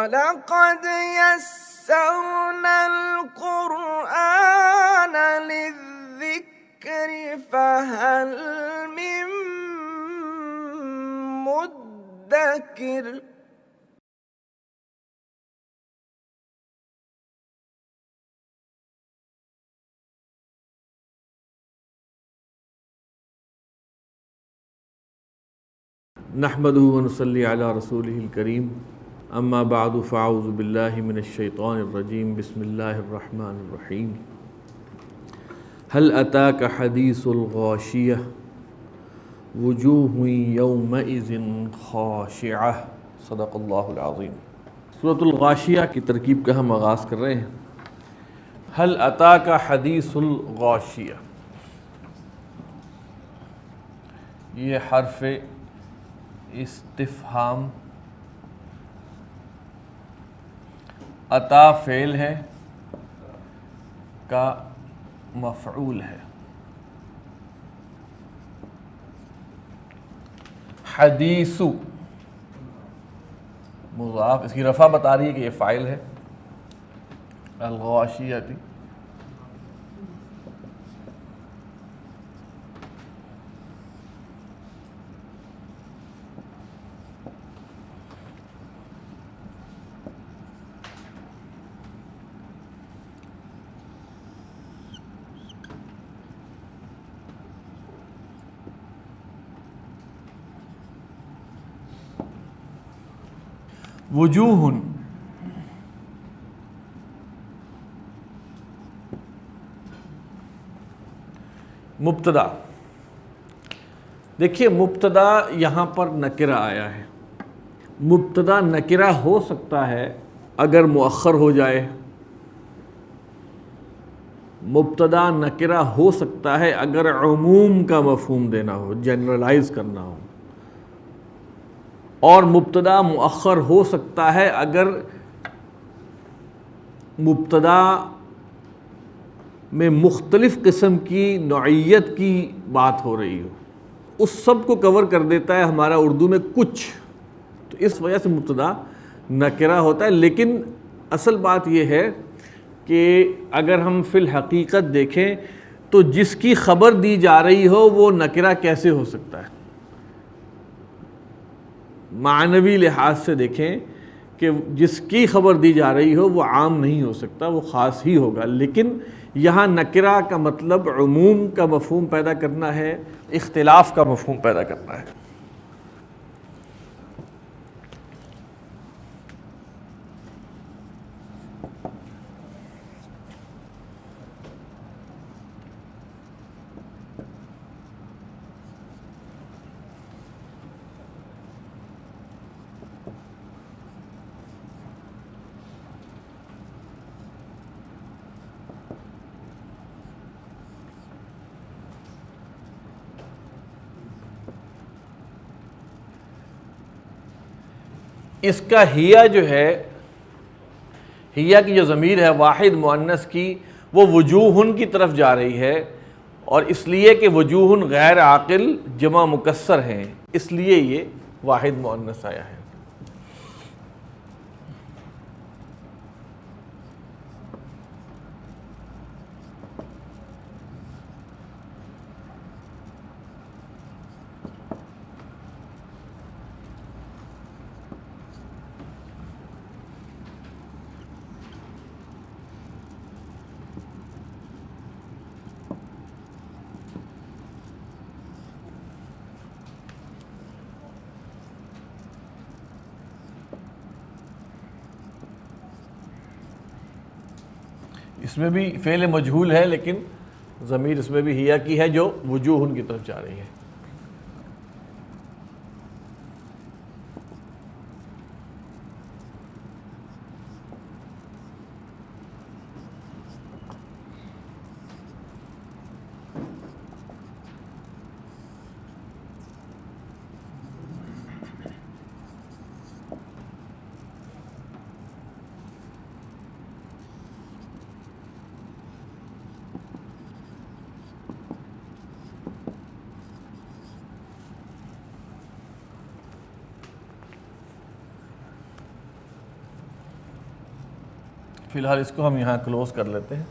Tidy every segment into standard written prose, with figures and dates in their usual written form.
وَلَقَدْ يَسَّرْنَا الْقُرْآنَ لِلذِّكْرِ فَهَلْ مِن مُّدَّكِرٍ نحمده ونصلي على رسوله الكريم اما بعد فاعوذ باللہ من الشیطان الرجیم بسم اللہ الرحمن الرحیم هل اتاک حدیث الغاشیہ وجوہ یومئذ خاشعہ صدق اللہ العظیم۔ سورۃ الغاشیہ کی ترکیب کا ہم آغاز کر رہے ہیں۔ هل اتاک حدیث الغاشیہ، یہ حرف استفہام، اتا فعل ہے کا مفعول ہے، حدیث مضاف، اس کی رفع بتا رہی ہے کہ یہ فاعل ہے، الغاشیہ تھی۔ وجوہ، مبتدا، دیکھیے مبتدا یہاں پر نکرہ آیا ہے۔ مبتدا نکرہ ہو سکتا ہے اگر مؤخر ہو جائے، مبتدا نکرہ ہو سکتا ہے اگر عموم کا مفہوم دینا ہو، جنرلائز کرنا ہو، اور مبتدا مؤخر ہو سکتا ہے اگر مبتدا میں مختلف قسم کی نوعیت کی بات ہو رہی ہو، اس سب کو کور کر دیتا ہے ہمارا اردو میں کچھ، تو اس وجہ سے مبتدا نکرہ ہوتا ہے۔ لیکن اصل بات یہ ہے کہ اگر ہم فی الحقیقت دیکھیں تو جس کی خبر دی جا رہی ہو وہ نکرہ کیسے ہو سکتا ہے؟ معنوی لحاظ سے دیکھیں کہ جس کی خبر دی جا رہی ہو وہ عام نہیں ہو سکتا، وہ خاص ہی ہوگا۔ لیکن یہاں نکرہ کا مطلب عموم کا مفہوم پیدا کرنا ہے، اختلاف کا مفہوم پیدا کرنا ہے۔ اس کا ہیہ جو ہے، ہیہ کی جو ضمیر ہے واحد مؤنث کی، وہ وجوہن کی طرف جا رہی ہے، اور اس لیے کہ وجوہن غیر عاقل جمع مکسر ہیں، اس لیے یہ واحد مؤنث آیا ہے۔ اس میں بھی فعل مجہول ہے لیکن ضمیر اس میں بھی ہیہ کی ہے جو وجوہن کی طرف جا رہی ہے۔ فی الحال اس کو ہم یہاں کلوز کر لیتے ہیں.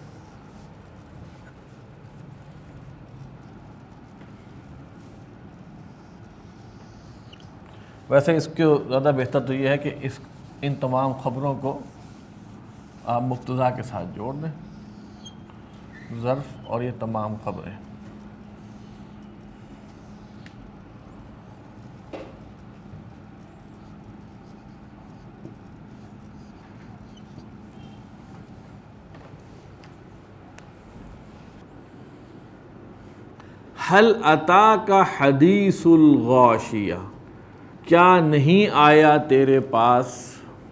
ویسے اس کو زیادہ بہتر تو یہ ہے کہ ان تمام خبروں کو آپ مقتضا کے ساتھ جوڑ دیں، ظرف اور یہ تمام خبریں. حل اتاک حدیث الغاشیہ، کیا نہیں آیا تیرے پاس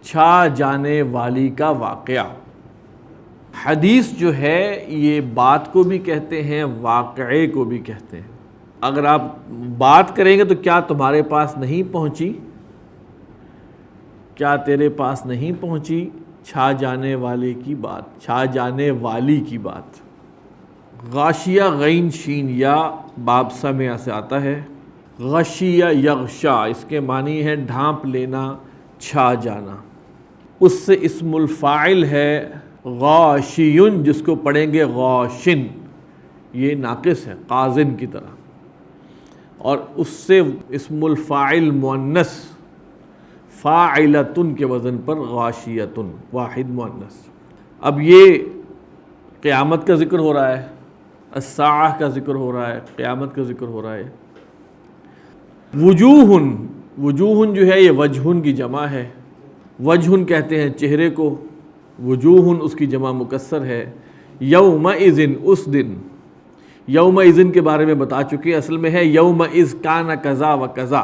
چھا جانے والی کا واقعہ. حدیث جو ہے یہ بات کو بھی کہتے ہیں، واقعے کو بھی کہتے ہیں. اگر آپ بات کریں گے تو کیا تمہارے پاس نہیں پہنچی، کیا تیرے پاس نہیں پہنچی چھا جانے والے کی بات، چھا جانے والی کی بات. غاشیہ غین شین یا باب سمع سے آتا ہے. غشیہ یغشا، اس کے معنی ہے ڈھانپ لینا، چھا جانا. اس سے اسم الفاعل ہے غاشیون، جس کو پڑھیں گے غاشن، یہ ناقص ہے قازن کی طرح. اور اس سے اسم الفاعل مؤنث فاعلتن کے وزن پر غاشیتن، واحد مؤنث. اب یہ قیامت کا ذکر ہو رہا ہے، الساعہ کا ذکر ہو رہا ہے، قیامت کا ذکر ہو رہا ہے. وجوہن، وجوہن جو ہے یہ وجہن کی جمع ہے. وجہن کہتے ہیں چہرے کو، وجوہن اس کی جمع مکسر ہے. یومئذ، اس دن. یومئذ کے بارے میں بتا چکے، اصل میں ہے یومئذ کان کذا و کذا،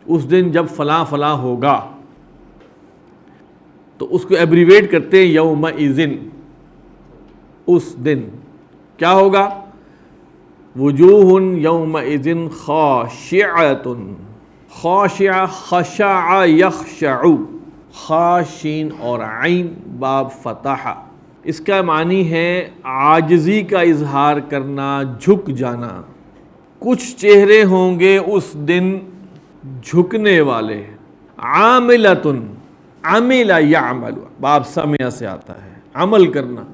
اس دن جب فلاں فلاں ہوگا، تو اس کو ایبریویٹ کرتے ہیں یومئذ، اس دن کیا ہوگا. وجوہ یومئذ خاشعۃ، خاشعہ خشع یخشع، خاشین اور عین باب فتح. اس کا معنی ہے عاجزی کا اظہار کرنا، جھک جانا. کچھ چہرے ہوں گے اس دن جھکنے والے. عاملۃ، عمل یعمل باب سمع سے آتا ہے، عمل کرنا.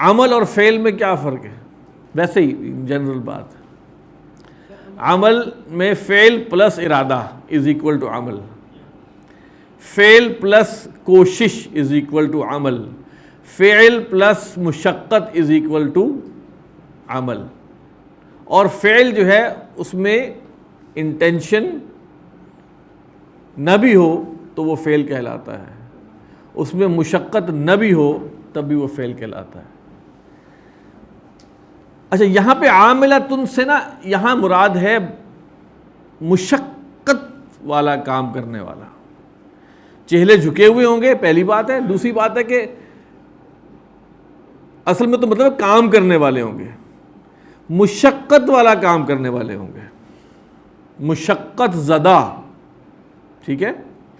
عمل اور فعل میں کیا فرق ہے؟ ویسے ہی جنرل بات ہے. عمل میں فعل پلس ارادہ از اکول ٹو عمل، فعل پلس کوشش از اکول ٹو عمل، فعل پلس مشقت از اکول ٹو عمل. اور فعل جو ہے اس میں انٹینشن نہ بھی ہو تو وہ فعل کہلاتا ہے، اس میں مشقت نہ بھی ہو تب بھی وہ فعل کہلاتا ہے. اچھا، یہاں پہ عاملتن سے نا یہاں مراد ہے مشقت والا کام کرنے والا. چہرے جھکے ہوئے ہوں گے، پہلی بات ہے. دوسری بات ہے کہ اصل میں تو مطلب کام کرنے والے ہوں گے، مشقت والا کام کرنے والے ہوں گے، مشقت زدہ. ٹھیک ہے.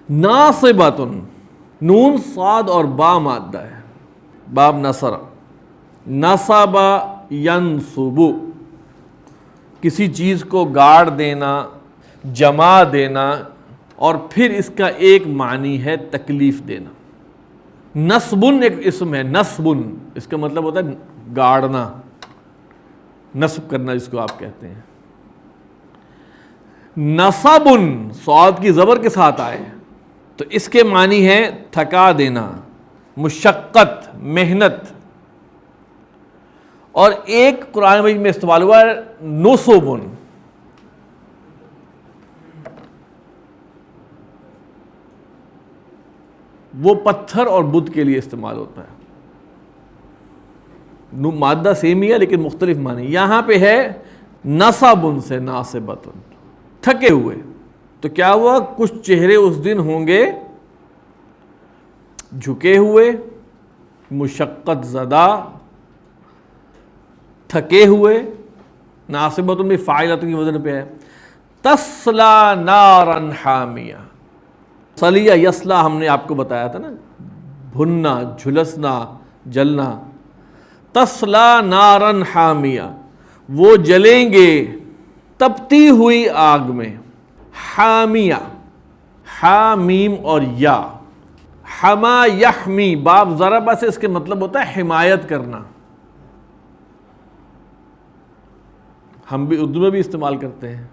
ناصبۃن، نون صاد اور با مادہ ہے، باب نصر. نصب ینصب، کسی چیز کو گاڑ دینا، جما دینا. اور پھر اس کا ایک معنی ہے تکلیف دینا. نصبن ایک اسم ہے، نصبن اس کا مطلب ہوتا ہے گاڑنا، نصب کرنا جس کو آپ کہتے ہیں. نصبن صاد کی زبر کے ساتھ آئے تو اس کے معنی ہے تھکا دینا، مشقت، محنت. اور ایک قرآن مجید میں استعمال ہوا ہے نصبن، وہ پتھر اور بدھ کے لیے استعمال ہوتا ہے. مادہ سیم ہی ہے لیکن مختلف معنی. یہاں پہ ہے نصبن سے ناصبتن، تھکے ہوئے. تو کیا ہوا؟ کچھ چہرے اس دن ہوں گے جھکے ہوئے، مشقت زدہ، تھکے ہوئے. ناصبتن بھی فاعلتن کی وزن پہ ہے. تسلا نارا حامیہ، صلیہ یسلا ہم نے آپ کو بتایا تھا نا، بھننا، جھلسنا، جلنا. تسلا نارا حامیہ، وہ جلیں گے تپتی ہوئی آگ میں. حامیہ، حامیم اور یا، حما یحمی، باب ضربہ سے اس کے مطلب ہوتا ہے حمایت کرنا. ہم بھی اردو میں بھی استعمال کرتے ہیں،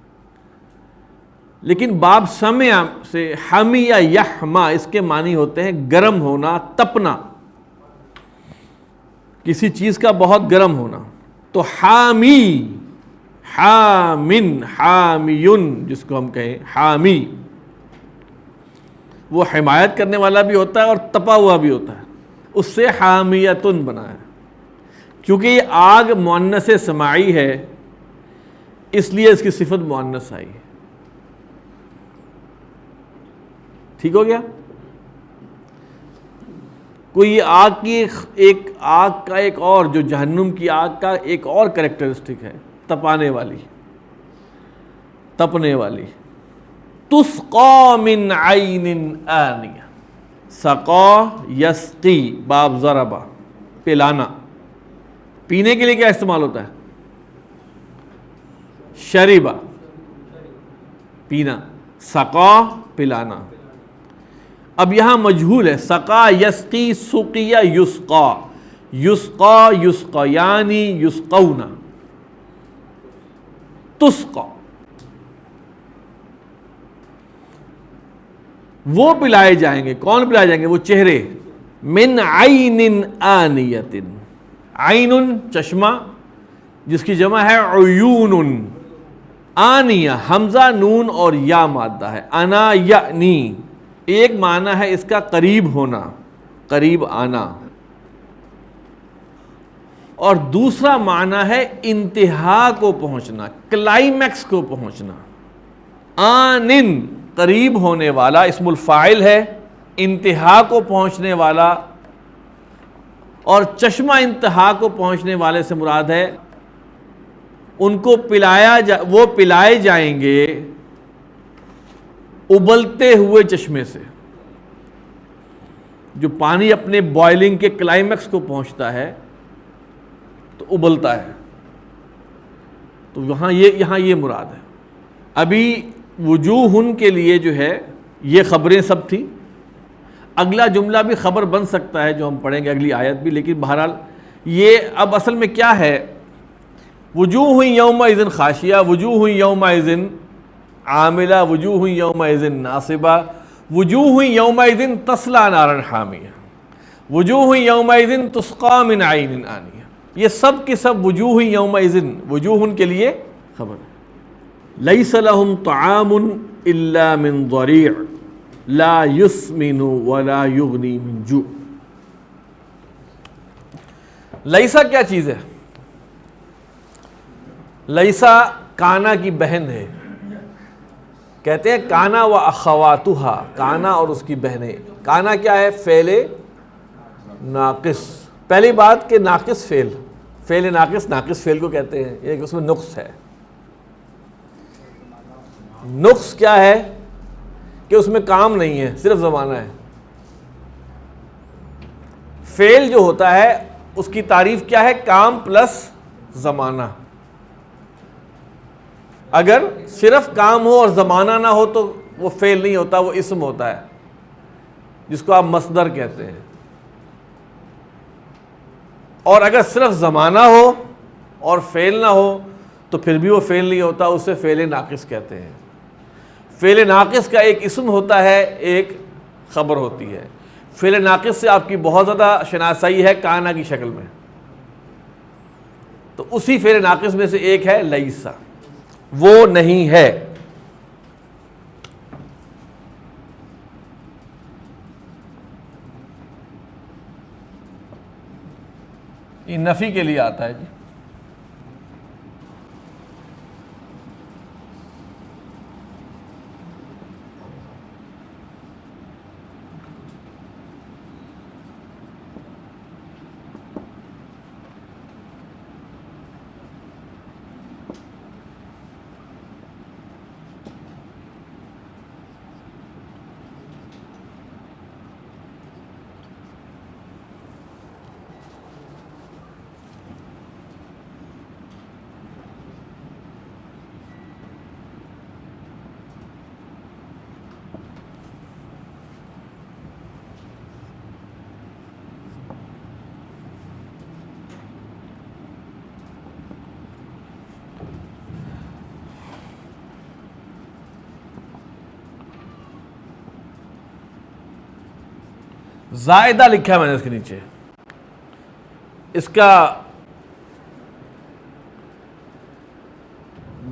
لیکن باب سمع سے حمی یا یحما اس کے معنی ہوتے ہیں گرم ہونا، تپنا، کسی چیز کا بہت گرم ہونا. تو حامی، حامن، حامیون جس کو ہم کہیں حامی، وہ حمایت کرنے والا بھی ہوتا ہے اور تپا ہوا بھی ہوتا ہے، اس سے حامیتن بنا ہے. کیونکہ یہ آگ مؤنث سماعی ہے اس لیے اس کی صفت مؤنث آئی ہے. ٹھیک ہو گیا؟ کوئی آگ کی ایک آگ کا ایک اور جو جہنم کی آگ کا ایک اور کریکٹرسٹک ہے، تپانے والی، تپنے والی. تسقا من عین آنیہ، سقا یسقی باب ضربہ، پلانا. پینے کے لیے کیا استعمال ہوتا ہے؟ شریبہ، پینا. سقا پلانا. اب یہاں مجہول ہے، سقا یسقی، سقیا یسقا، یسقا یسقیانی یسقون، تسقا. وہ پلائے جائیں گے. کون پلائے جائیں گے؟ وہ چہرے. من عین آنیۃ، عین چشمہ جس کی جمع ہے عیون. آنیہ حمزہ نون اور یا مادہ ہے. انا یعنی، ایک معنی ہے اس کا قریب ہونا، قریب آنا، اور دوسرا معنی ہے انتہا کو پہنچنا، کلائمیکس کو پہنچنا. آنن قریب ہونے والا اسم الفاعل ہے، انتہا کو پہنچنے والا، اور چشمہ انتہا کو پہنچنے والے سے مراد ہے ان کو وہ پلائے جائیں گے ابلتے ہوئے چشمے سے. جو پانی اپنے بوائلنگ کے کلائمیکس کو پہنچتا ہے تو ابلتا ہے، تو یہاں یہ مراد ہے. ابھی وجوہن کے لیے جو ہے یہ خبریں سب تھیں. اگلا جملہ بھی خبر بن سکتا ہے جو ہم پڑھیں گے، اگلی آیت بھی، لیکن بہرحال یہ اب اصل میں کیا ہے؟ وجوہ یومئذ خاشیہ، وجوہ یومئذ عاملہ، وجوہ یومئذ ناصبہ، وجوہ یومئذ تصلی نارا حامیہ، وجوہ یومئذ تسقا من عین آنیہ. یہ سب کے سب وجوہ یومئذ، وجوہ کے لیے خبر ہے. لیس لہم طعام الا من ضریع لا یسمن ولا یغنی من جوع. لیسا کیا چیز ہے؟ لیسا کانا کی بہن ہے. کہتے ہیں کانا و اخواتہا، کانا اور اس کی بہنیں. کانا کیا ہے؟ فعل ناقص. پہلی بات کہ ناقص فعل، فعل ناقص، ناقص فعل کو کہتے ہیں، یہ کہ اس میں نقص ہے. نقص کیا ہے؟ کہ اس میں کام نہیں ہے، صرف زمانہ ہے. فعل جو ہوتا ہے اس کی تعریف کیا ہے؟ کام پلس زمانہ. اگر صرف کام ہو اور زمانہ نہ ہو تو وہ فعل نہیں ہوتا، وہ اسم ہوتا ہے جس کو آپ مصدر کہتے ہیں. اور اگر صرف زمانہ ہو اور فعل نہ ہو تو پھر بھی وہ فعل نہیں ہوتا، اسے فعل ناقص کہتے ہیں. فعل ناقص کا ایک اسم ہوتا ہے، ایک خبر ہوتی ہے. فعل ناقص سے آپ کی بہت زیادہ شناسائی ہے کانا کی شکل میں. تو اسی فعل ناقص میں سے ایک ہے لیسا، وہ نہیں ہے. یہ نفی کے لیے آتا ہے جی. زائدہ لکھا ہے میں نے اس کے نیچے، اس کا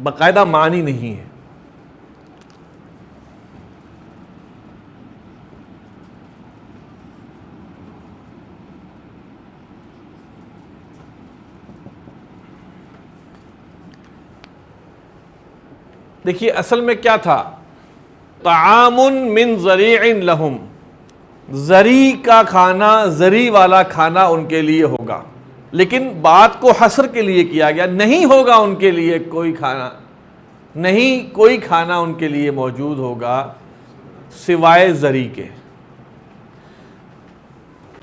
باقاعدہ معنی نہیں ہے. دیکھیے اصل میں کیا تھا، طعام من ذریع لہم، زری کا کھانا، زری والا کھانا ان کے لیے ہوگا، لیکن بات کو حصر کے لیے کیا گیا، نہیں ہوگا ان کے لیے کوئی کھانا، نہیں کوئی کھانا ان کے لیے موجود ہوگا سوائے زری کے.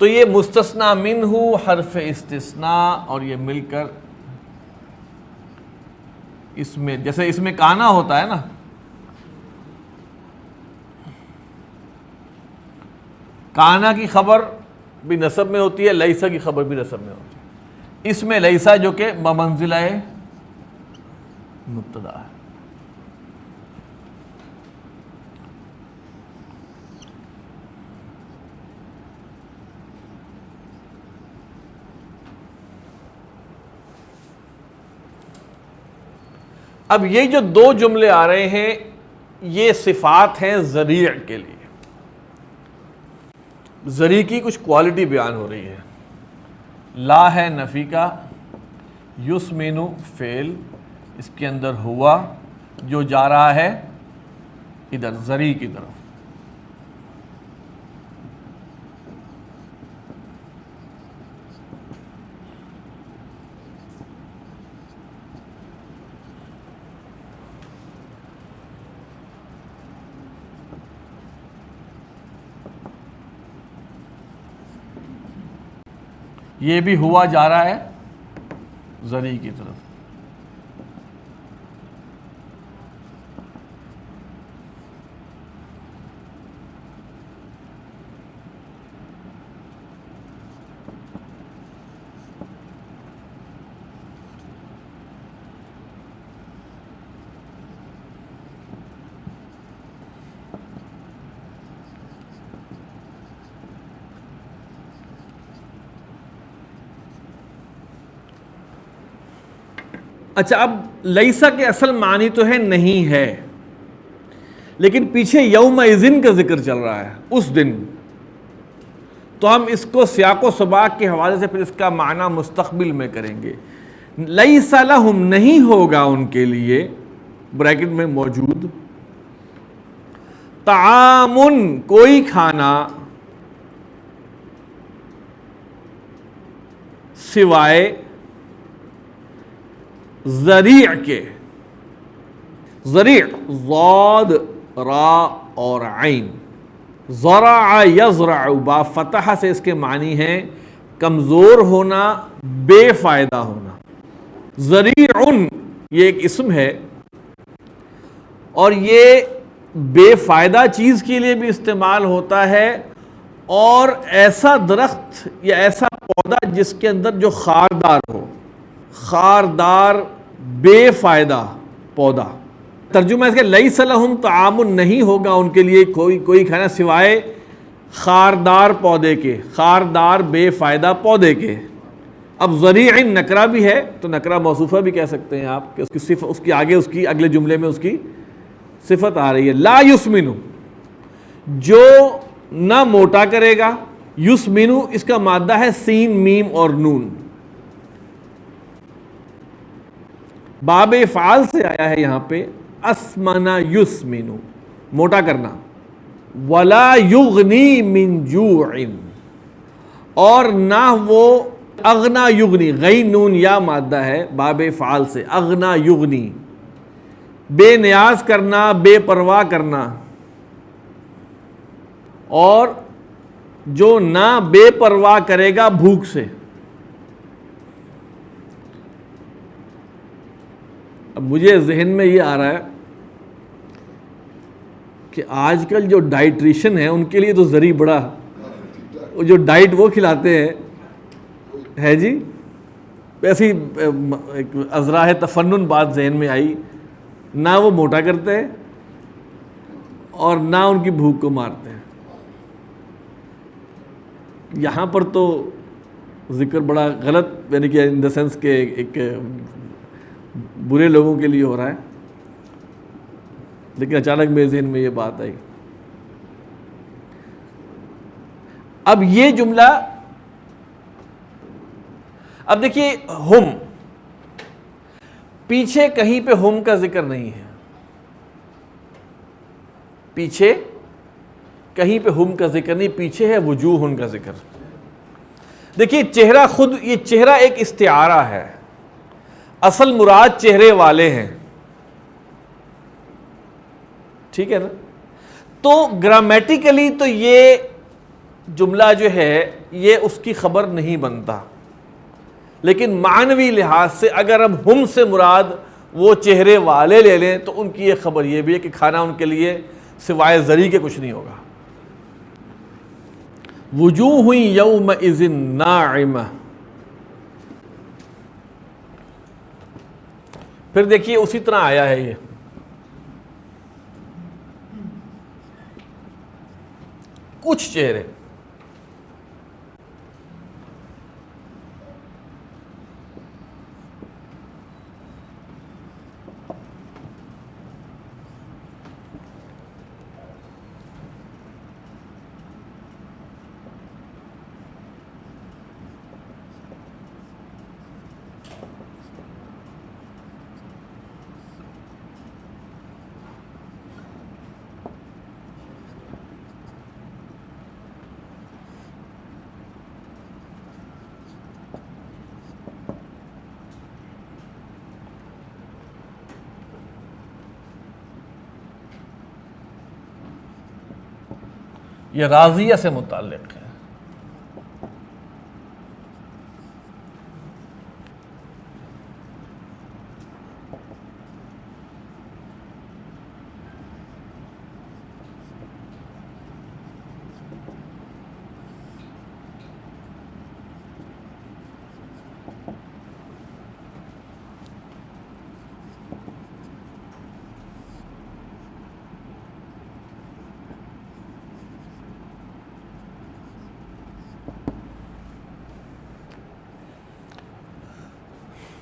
تو یہ مستثنی منہ حرف استثناء، اور یہ مل کر اس میں جیسے اس میں کانا ہوتا ہے نا، کانا کی خبر بھی نصب میں ہوتی ہے، لیسا کی خبر بھی نصب میں ہوتی ہے. اس میں لیسا جو کہ بمنزلہ مبتدا ہے. اب یہ جو دو جملے آ رہے ہیں یہ صفات ہیں ذریع کے لیے. ذریع کی کچھ کوالٹی بیان ہو رہی ہے. لا ہے نفی کا، یسمن فعل، اس کے اندر ہوا جو جا رہا ہے ادھر ذریع کی طرف. یہ بھی ہوا جا رہا ہے ذریع کی طرف. اچھا، اب لیسا کے اصل معنی تو ہے نہیں ہے، لیکن پیچھے یوم اذن کا ذکر چل رہا ہے، اس دن، تو ہم اس کو سیاق و سباق کے حوالے سے پھر اس کا معنی مستقبل میں کریں گے. لیس لہم، نہیں ہوگا ان کے لیے، بریکٹ میں موجود، طعام، کوئی کھانا، سوائے ذریع کے. ذریع ضاد را اور عین، زرع یزرع، با فتح سے اس کے معنی ہیں کمزور ہونا، بے فائدہ ہونا. ذریع یہ ایک اسم ہے، اور یہ بے فائدہ چیز کے لیے بھی استعمال ہوتا ہے، اور ایسا درخت یا ایسا پودا جس کے اندر جو خاردار ہو، خاردار بے فائدہ پودا. ترجمہ اس کے لیس لہم طعام، نہیں ہوگا ان کے لیے کوئی کھانا سوائے خاردار پودے کے، خاردار بے فائدہ پودے کے. اب ذریع نکرہ بھی ہے تو نکرہ موصوفہ بھی کہہ سکتے ہیں آپ، کہ اس کی صفت، اس کی آگے، اس کی اگلے جملے میں اس کی صفت آ رہی ہے. لا یسمنو، جو نہ موٹا کرے گا. یسمنو اس کا مادہ ہے سین میم اور نون، باب افعال سے آیا ہے یہاں پہ، اسمنا یسمنو، موٹا کرنا. ولا یغنی من جوع، اور نہ وہ اغنا یغنی، غین نون یا مادہ ہے باب افعال سے، اغنا یغنی، بے نیاز کرنا، بے پرواہ کرنا. اور جو نہ بے پرواہ کرے گا بھوک سے. اب مجھے ذہن میں یہ آ رہا ہے کہ آج کل جو ڈائٹریشن ہیں ان کے لیے تو ذریع بڑا، جو ڈائٹ وہ کھلاتے ہیں ہے جی، ایسی ازراہ تفنن بات ذہن میں آئی، نہ وہ موٹا کرتے ہیں اور نہ ان کی بھوک کو مارتے ہیں. یہاں پر تو ذکر بڑا غلط، یعنی کہ ان دا سینس کہ ایک برے لوگوں کے لیے ہو رہا ہے، لیکن اچانک میرے ذہن میں یہ بات آئی۔ اب یہ جملہ، اب دیکھیے ہم، پیچھے کہیں پہ ہم کا ذکر نہیں ہے، پیچھے کہیں پہ ہم کا ذکر نہیں، پیچھے ہے وجوہ کا ذکر۔ دیکھیے چہرہ خود، یہ چہرہ ایک استعارہ ہے، اصل مراد چہرے والے ہیں، ٹھیک ہے نا؟ تو گرامیٹیکلی تو یہ جملہ جو ہے یہ اس کی خبر نہیں بنتا، لیکن معنوی لحاظ سے اگر ہم سے مراد وہ چہرے والے لے لیں تو ان کی یہ خبر یہ بھی ہے کہ کھانا ان کے لیے سوائے زری کے کچھ نہیں ہوگا۔ وجوہ یومئذ ناعمہ، پھر دیکھیے اسی طرح آیا ہے یہ، کچھ چہرے، یہ راضیہ سے متعلق ہے۔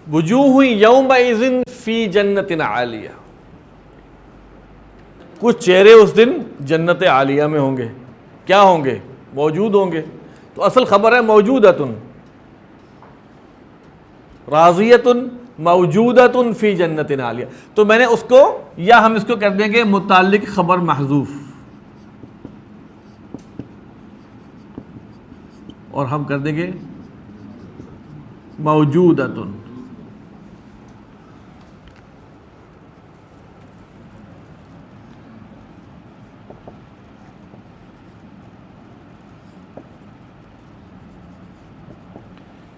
وجوہ یومئذ فی جنت عالیہ، کچھ چہرے اس دن جنت عالیہ میں ہوں گے، کیا ہوں گے؟ موجود ہوں گے۔ تو اصل خبر ہے موجودتن، راضیتن موجودتن فی جنت عالیہ، تو میں نے اس کو، یا ہم اس کو کر دیں گے متعلق خبر محذوف، اور ہم کر دیں گے موجودتن۔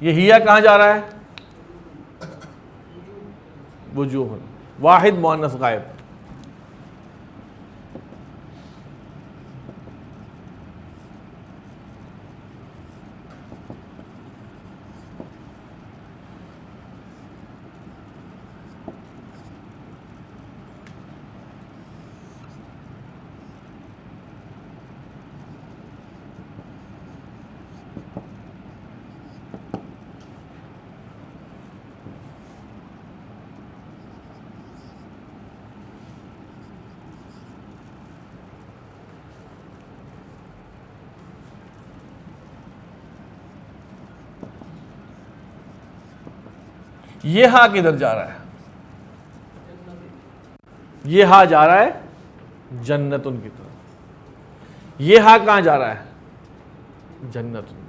یہ ہیا کہاں جا رہا ہے؟ وجوہ، واحد مؤنث غائب۔ یہ ہا کدھر جا رہا ہے؟ یہ ہا جا رہا ہے جنتن کی طرف۔ یہ ہا کہاں جا رہا ہے؟ جنتن کی طرف۔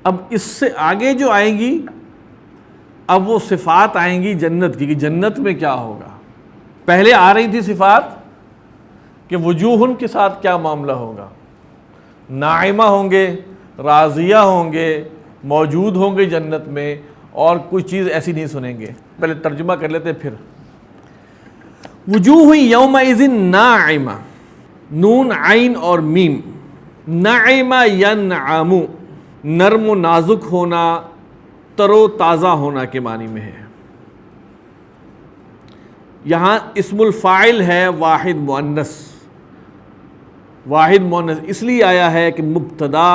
اب اس سے آگے جو آئیں گی اب وہ صفات آئیں گی جنت کی کہ جنت میں کیا ہوگا. پہلے آ رہی تھی صفات کہ وجوہن کے ساتھ کیا معاملہ ہوگا, ناعمہ ہوں گے, راضیہ ہوں گے, موجود ہوں گے جنت میں, اور کوئی چیز ایسی نہیں سنیں گے. پہلے ترجمہ کر لیتے پھر. وجوہ یومئذ ناعمہ, نون عین اور میم. نعمہ ینعم, نرم و نازک ہونا, تر و تازہ ہونا کے معنی میں ہے. یہاں اسم الفاعل ہے واحد مؤنث. واحد مؤنث اس لیے آیا ہے کہ مبتدا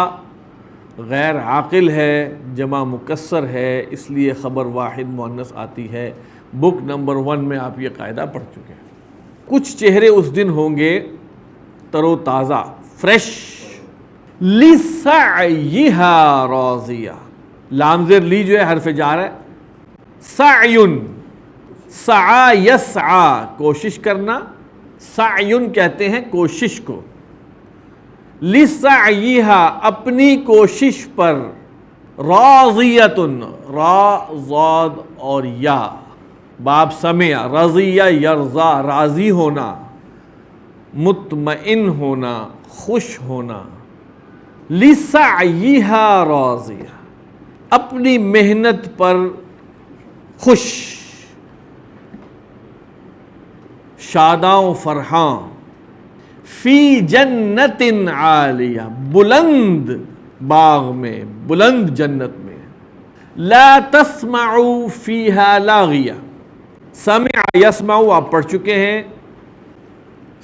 غیر عاقل ہے, جمع مکسر ہے, اس لیے خبر واحد مؤنث آتی ہے. بک نمبر 1 میں آپ یہ قاعدہ پڑھ چکے ہیں. کچھ چہرے اس دن ہوں گے تر و تازہ, فریش. لِسَعْيِهَا راضیہ, لام زیر لی جو ہے حرف جار ہے. سعیٌ, سعا یسعا کوشش کرنا, سعیٌ کہتے ہیں کوشش کو. لِسَعْيِهَا اپنی کوشش پر. راضیۃ, را ضاد اور یا, باب سمع, رضیہ یرضا راضی ہونا, مطمئن ہونا, خوش ہونا. لِسَعْيِهَا راضیہ اپنی محنت پر خوش, شاداں و فرحاں. فی جنت عالیہ بلند باغ میں, بلند جنت میں. لا تسمع فیہا لاغیہ, سمع یسمع آپ پڑھ چکے ہیں,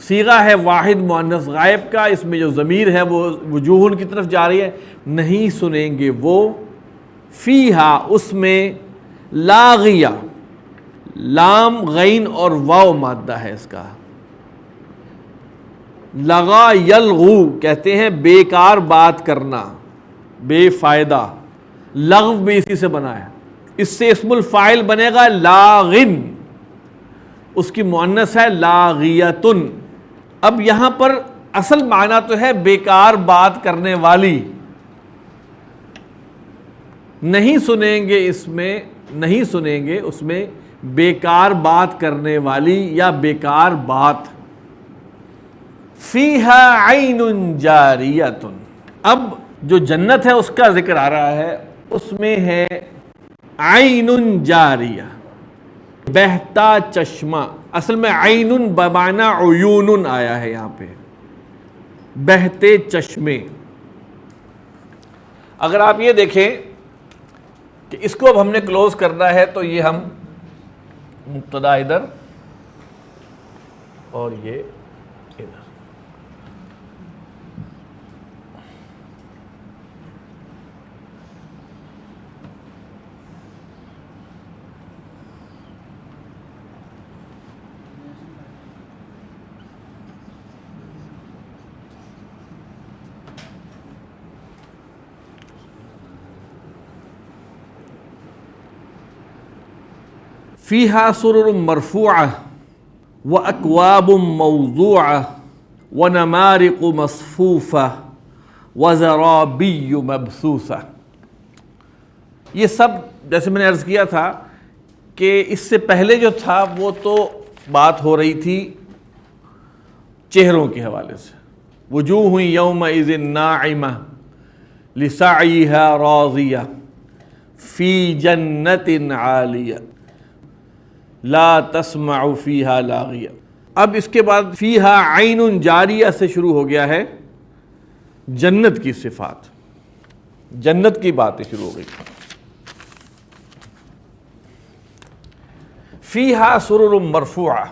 صیغہ ہے واحد مؤنث غائب کا, اس میں جو ضمیر ہے وہ وجوہن کی طرف جا رہی ہے. نہیں سنیں گے وہ, فیہا اس میں, لاغیہ لام غین اور واو مادہ ہے اس کا. لغا یلغو کہتے ہیں بیکار بات کرنا, بے فائدہ. لغو بھی اسی سے بنا ہے, اس سے اسم الفاعل بنے گا لاغن, اس کی مؤنث ہے لاغیتن. اب یہاں پر اصل معنی تو ہے بیکار بات کرنے والی. نہیں سنیں گے اس میں, نہیں سنیں گے اس میں بیکار بات کرنے والی یا بیکار بات. فیہا عین جاریۃ, اب جو جنت ہے اس کا ذکر آ رہا ہے, اس میں ہے عین جاریہ, بہتا چشمہ. اصل میں عین بمعنی عیون آیا ہے یہاں پہ, بہتے چشمے. اگر آپ یہ دیکھیں کہ اس کو اب ہم نے کلوز کرنا ہے تو یہ ہم مبتدا ادھر اور یہ ادھر. فیہا سرر مرفوعہ واکواب موضوعہ ونمارق مصفوفہ وزرابی مبثوثہ. یہ سب جیسے میں نے عرض کیا تھا کہ اس سے پہلے جو تھا وہ تو بات ہو رہی تھی چہروں کے حوالے سے. وجوہ یومئذ ناعمہ لسعیہا راضیہ فی جنت عالیہ لا تسمع فیہا لاغیہ. اب اس کے بعد فیہا عین جاریہ سے شروع ہو گیا ہے جنت کی صفات, جنت کی باتیں شروع ہو گئی. فیہا سرر مرفوعہ,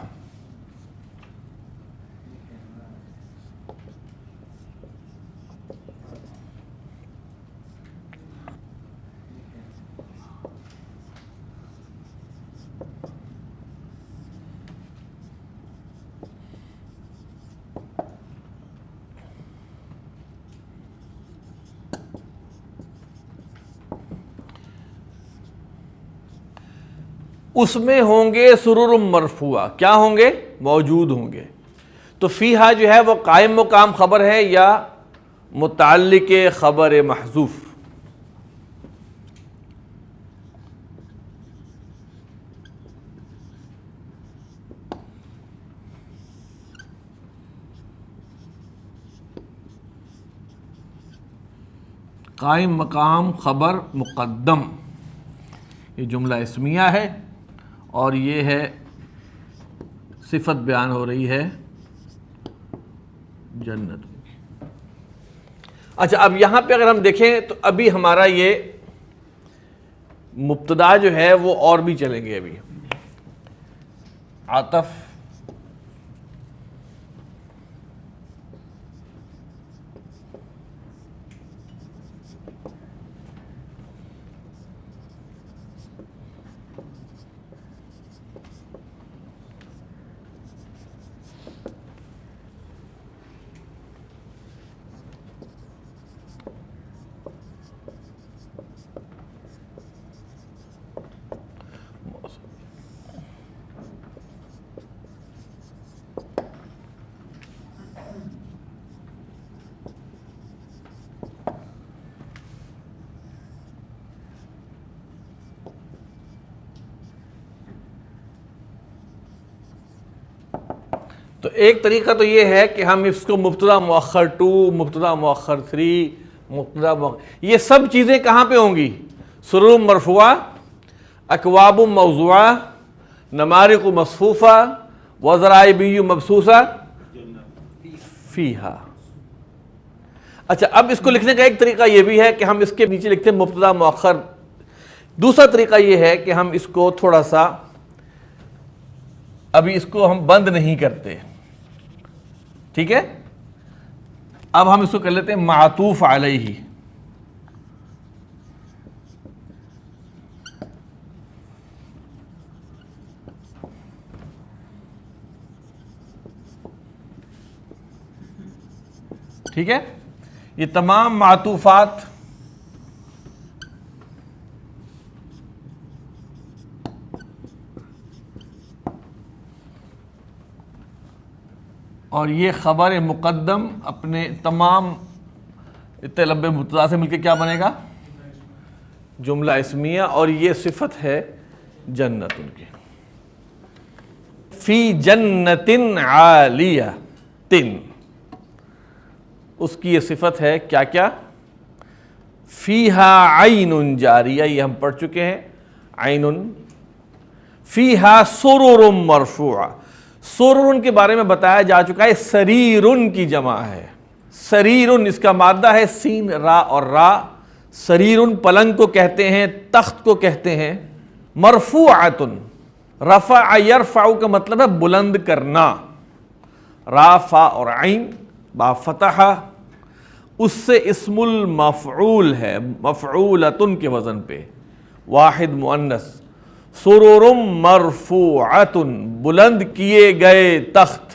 اس میں ہوں گے سرر مرفوعہ, کیا ہوں گے؟ موجود ہوں گے. تو فیہا جو ہے وہ قائم مقام خبر ہے یا متعلق خبر محذوف؟ قائم مقام خبر مقدم، یہ جملہ اسمیہ ہے اور یہ ہے صفت بیان ہو رہی ہے جنت کی۔ اچھا اب یہاں پہ اگر ہم دیکھیں تو ابھی ہمارا یہ مبتدا جو ہے وہ اور بھی چلیں گے، ابھی عطف تو ایک طریقہ تو یہ ہے کہ ہم اس کو مبتدا مؤخر 2، مبتدا مؤخر 3، مبتدا مؤخر، یہ سب چیزیں کہاں پہ ہوں گی؟ سرور مرفوعہ، اکواب موضوعہ، نمارق مصفوفہ، وزرائبی مبسوسہ فیہا۔ اچھا اب اس کو لکھنے کا ایک طریقہ یہ بھی ہے کہ ہم اس کے نیچے لکھتے ہیں مبتدا مؤخر۔ دوسرا طریقہ یہ ہے کہ ہم اس کو تھوڑا سا ابھی اس کو ہم بند نہیں کرتے، ٹھیک ہے؟ اب ہم اس کو کر لیتے ہیں معطوف علیہ، ٹھیک ہے؟ یہ تمام معطوفات اور یہ خبر مقدم اپنے تمام اتنے لمبے مبتدا سے مل کے کیا بنے گا؟ جملہ اسمیہ، اور یہ صفت ہے جنت ان کی۔ فی جنت عالیہ، اس کی یہ صفت ہے کیا کیا؟ فیہا عین جاریہ، یہ ہم پڑھ چکے ہیں، عین۔ فیہا سرر مرفوعہ، سرر کے بارے میں بتایا جا چکا ہے، سریر کی جمع ہے۔ سریر اس کا مادہ ہے سین را اور را، سریر پلنگ کو کہتے ہیں، تخت کو کہتے ہیں۔ مرفوعۃ، رفع یرفع کا مطلب ہے بلند کرنا، را فا اور عین با فتح، اس سے اسم المفعول ہے، مفعولۃ کے وزن پہ، واحد مؤنث۔ سرر مرفوعۃ، بلند کیے گئے تخت،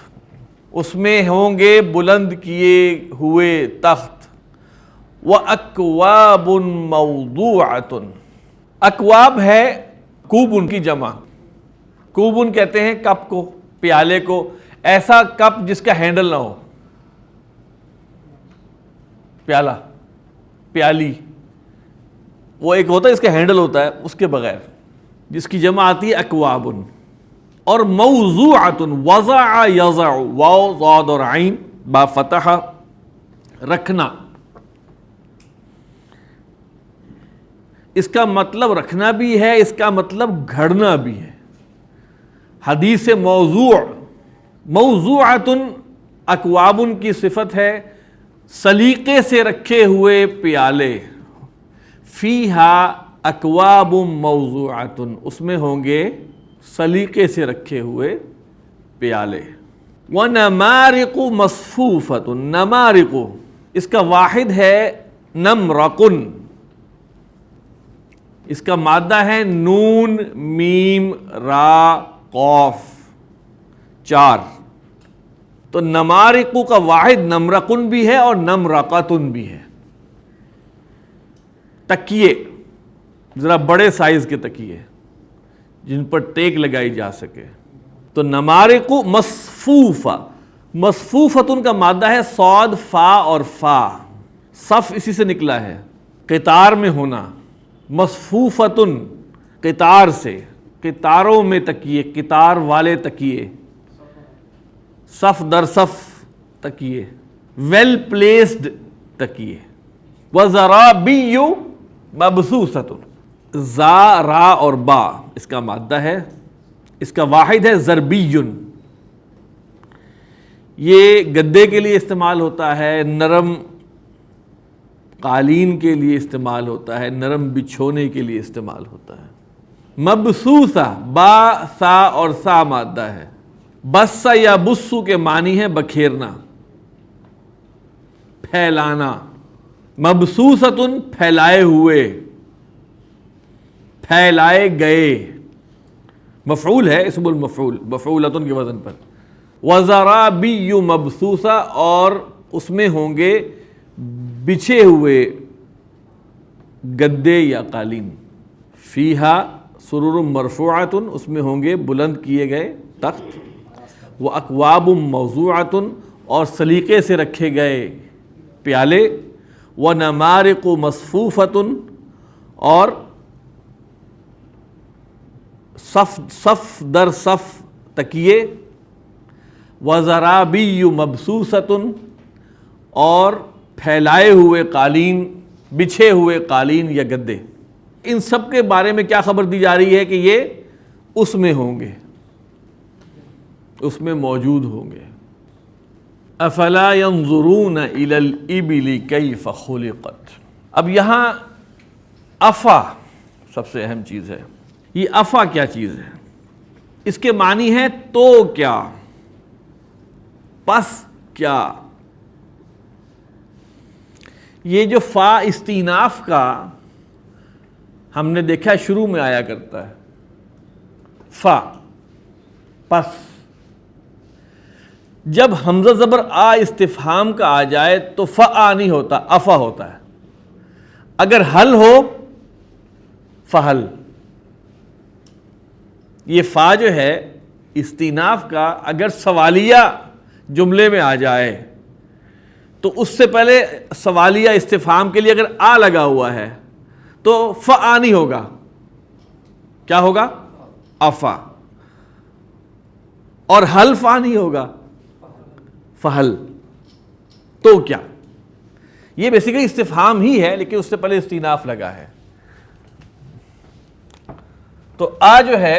اس میں ہوں گے بلند کیے ہوئے تخت۔ وَأَكْوَابٌ مَوْضُوعَةٌ، اکواب ہے کوب کی جمع، کوب کہتے ہیں کپ کو، پیالے کو، ایسا کپ جس کا ہینڈل نہ ہو، پیالہ، پیالی، وہ ایک ہوتا ہے اس کا ہینڈل ہوتا ہے، اس کے بغیر، جس کی جمع آتی ہے اکواب۔ اور موضوعۃ، وضع یضع، واو ضاد اور عین با فتح، رکھنا، اس کا مطلب رکھنا بھی ہے، اس کا مطلب گھڑنا بھی ہے۔ حدیث موضوع، موضوعۃ اکواب کی صفت ہے، سلیقے سے رکھے ہوئے پیالے۔ فیہا اکواب موضوعۃ، اس میں ہوں گے سلیقے سے رکھے ہوئے پیالے۔ وَنَمَارِقُ مَصْفُوفَةٌ، نمارق اس کا واحد ہے نمرقن، اس کا مادہ ہے نون میم را قاف، 4۔ تو نمارق کا واحد نمرقن بھی ہے اور نمرقتن بھی ہے۔ تکیے، ذرا بڑے سائز کے تکیے جن پر ٹیک لگائی جا سکے۔ تو نمارق مصفوفہ، مصفوفتن کا مادہ ہے صاد فا اور فا، صف اسی سے نکلا ہے، قطار میں ہونا، مصفوفتن قطار سے، قطاروں میں تکیے، قطار والے تکیے، صف در صف تکیے، ویل پلیسڈ تکیے، وزرابی مبثوثۃ، زا را اور با اس کا مادہ ہے، اس کا واحد ہے ضربی، یہ گدے کے لیے استعمال ہوتا ہے، نرم قالین کے لیے استعمال ہوتا ہے، نرم بچھونے کے لیے استعمال ہوتا ہے۔ مبثوثہ، با سا اور سا مادہ ہے، بسا یا بسو کے معنی ہے بکھیرنا، پھیلانا۔ مبثوثۃ، پھیلائے ہوئے، پھیلائے گئے، مفعول ہے، اسم المفعول، مفعولۃ کے وزن پر۔ وزرابی مبثوثہ، اور اس میں ہوں گے بچھے ہوئے گدے یا قالین۔ فیہا سرور مرفوعۃ، اس میں ہوں گے بلند کیے گئے تخت۔ واکواب موضوعۃ، اور سلیقے سے رکھے گئے پیالے۔ ونمارق مصفوفۃ، اور صف در صف تکیے۔ وزرابی مبثوثۃ، اور پھیلائے ہوئے قالین، بچھے ہوئے قالین یا گدے۔ ان سب کے بارے میں کیا خبر دی جا رہی ہے کہ یہ اس میں ہوں گے، اس میں موجود ہوں گے۔ افلا ينظرون الى الابل کیف خلقت۔ اب یہاں افا سب سے اہم چیز ہے۔ یہ افا کیا چیز ہے؟ اس کے معنی ہے تو کیا، پس کیا۔ یہ جو فا استیناف کا ہم نے دیکھا شروع میں آیا کرتا ہے، فا، پس۔ جب حمزہ زبر آ استفہام کا آ جائے تو فا نہیں ہوتا، افا ہوتا ہے۔ اگر حل ہو فہل۔ یہ فا جو ہے استیناف کا اگر سوالیہ جملے میں آ جائے تو اس سے پہلے سوالیہ استفہام کے لیے اگر آ لگا ہوا ہے تو فا نہیں ہوگا، کیا ہوگا؟ افا۔ اور حل فا نہیں ہوگا، فہل۔ تو کیا؟ یہ بیسیکلی استفہام ہی ہے لیکن اس سے پہلے استیناف لگا ہے۔ تو آ جو ہے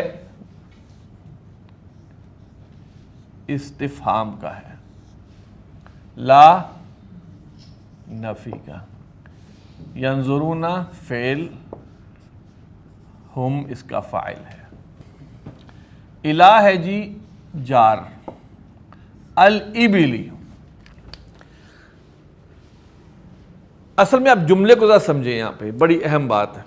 استفہام کا ہے، لا نفی کا۔ ینظرون فعل، ہم اس کا فاعل ہے۔ الہ ہے جی جار، الابلی۔ اصل میں آپ جملے کو ذرا سمجھیں، یہاں پہ بڑی اہم بات ہے،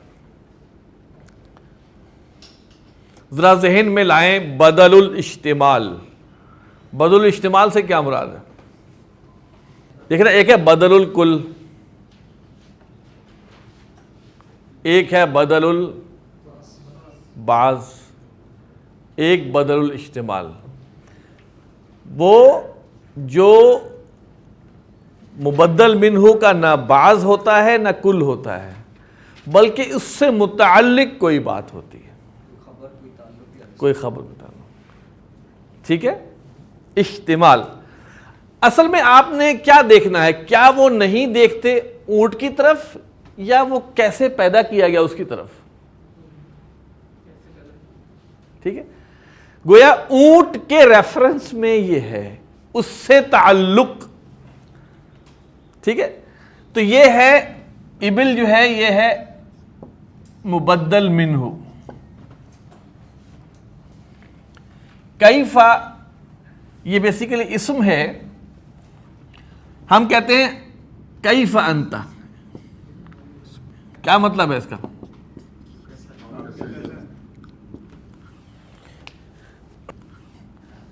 ذرا ذہن میں لائیں۔ بدل الاشتمال، بدل الاشتمال سے کیا مراد ہے؟ دیکھ رہے، ایک ہے بدل الکل، ایک ہے بدل البعض، ایک بدل الاشتمال۔ وہ جو مبدل منہ کا نہ بعض ہوتا ہے نہ کل ہوتا ہے، بلکہ اس سے متعلق کوئی بات ہوتی ہے، کوئی خبر تعلق، ٹھیک ہے؟ اشتمال۔ اصل میں آپ نے کیا دیکھنا ہے؟ کیا وہ نہیں دیکھتے اونٹ کی طرف، یا وہ کیسے پیدا کیا گیا اس کی طرف؟ ٹھیک ہے، گویا اونٹ کے ریفرنس میں یہ ہے، اس سے تعلق، ٹھیک ہے؟ تو یہ ہے ابل جو ہے، یہ ہے مبدل منہ۔ کیفا یہ بیسیکلی اسم ہے، ہم کہتے ہیں کیف انت، کیا مطلب ہے اس کا؟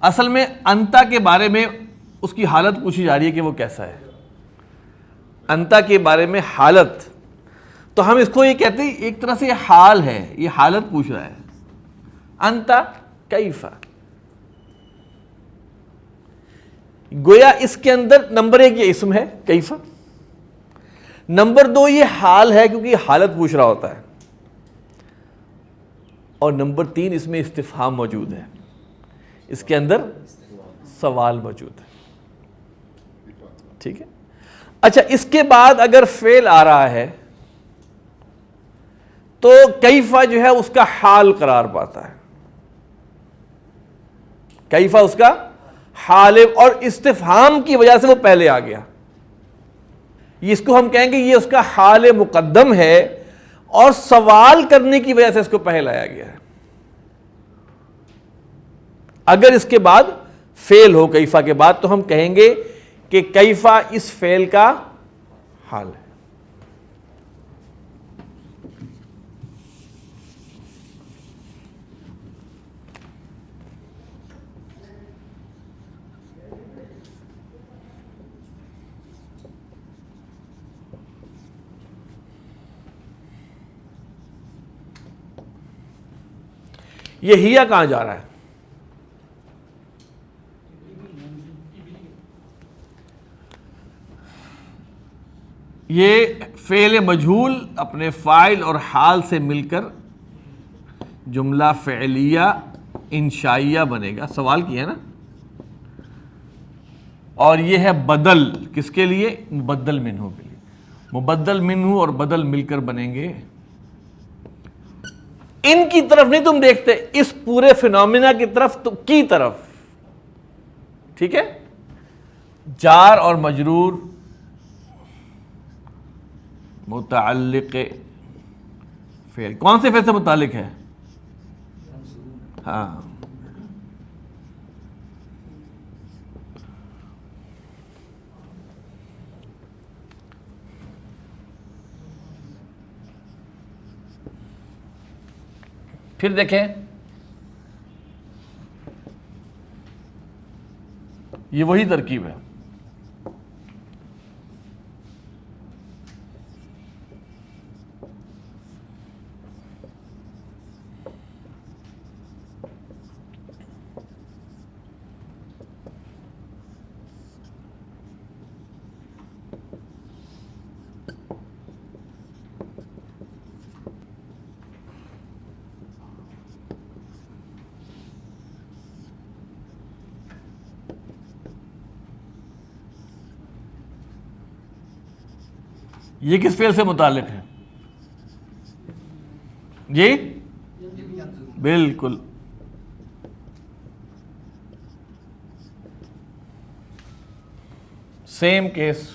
اصل میں انتا کے بارے میں اس کی حالت پوچھی جا رہی ہے کہ وہ کیسا ہے، انتا کے بارے میں حالت۔ تو ہم اس کو یہ کہتے ہیں ایک طرح سے یہ حال ہے، یہ حالت پوچھ رہا ہے، انتا کیفا۔ گویا اس کے اندر نمبر ایک یہ اسم ہے کیفا، نمبر دو یہ حال ہے کیونکہ یہ حالت پوچھ رہا ہوتا ہے، اور نمبر تین اس میں استفہام موجود ہے، اس کے اندر سوال موجود ہے، ٹھیک ہے؟ اچھا اس کے بعد اگر فعل آ رہا ہے تو کیفا جو ہے اس کا حال قرار پاتا ہے، کیفا اس کا حال ہے، اور استفہام کی وجہ سے وہ پہلے آ گیا، اس کو ہم کہیں گے یہ اس کا حال مقدم ہے، اور سوال کرنے کی وجہ سے اس کو پہلے لایا گیا ہے۔ اگر اس کے بعد فعل ہو کیفا کے بعد تو ہم کہیں گے کہ کیفا اس فعل کا حال ہے۔ یہ ہیا کہاں جا رہا ہے؟ یہ فعل مجہول اپنے فاعل اور حال سے مل کر جملہ فعلیہ انشائیہ بنے گا، سوال کیا ہے نا، اور یہ ہے بدل، کس کے لیے؟ مبدل منہ کے لیے۔ مبدل منہ اور بدل مل کر بنیں گے، ان کی طرف نہیں تم دیکھتے، اس پورے فینومینا کی طرف کی طرف، ٹھیک ہے؟ جار اور مجرور متعلق فعل، کون سے فعل سے متعلق ہے؟ ہاں، پھر دیکھیں یہ وہی ترکیب ہے، یہ کس فعل سے متعلق ہے؟ جی بالکل، سیم کیس،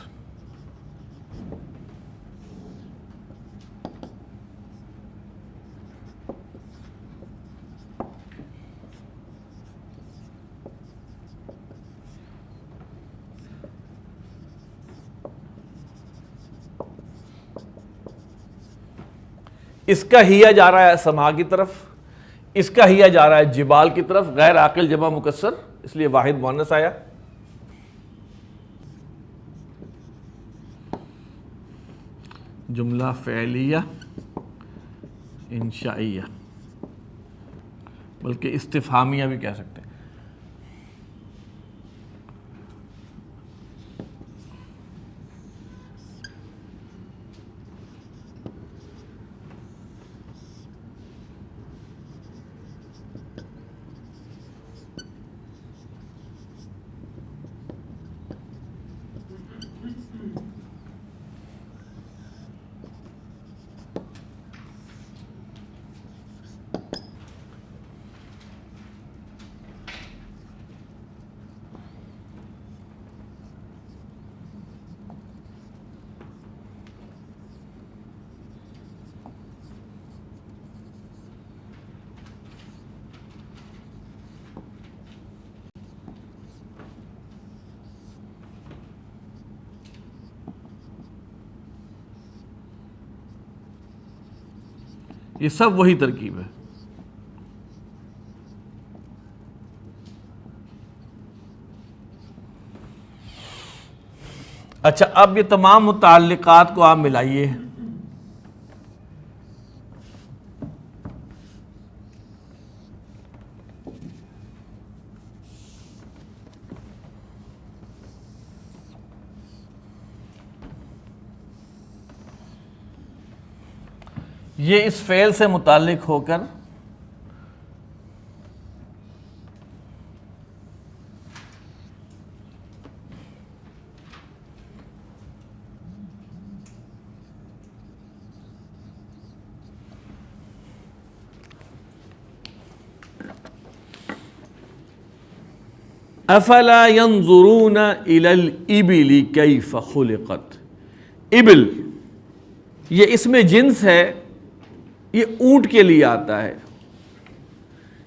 اس کا ہیا جا رہا ہے سما کی طرف، اس کا ہیا جا رہا ہے جبال کی طرف، غیر عاقل جمع مکسر اس لیے واحد مؤنث آیا۔ جملہ فعلیہ انشائیہ، بلکہ استفہامیہ بھی کہہ سکتے ہیں۔ یہ سب وہی ترکیب ہے۔ اچھا اب یہ تمام متعلقات کو آپ ملائیے، یہ اس فعل سے متعلق ہو کر افلا ينظرون الى الابل کیف خلقت. ابل یہ اس میں جنس ہے، یہ اونٹ کے لیے آتا ہے،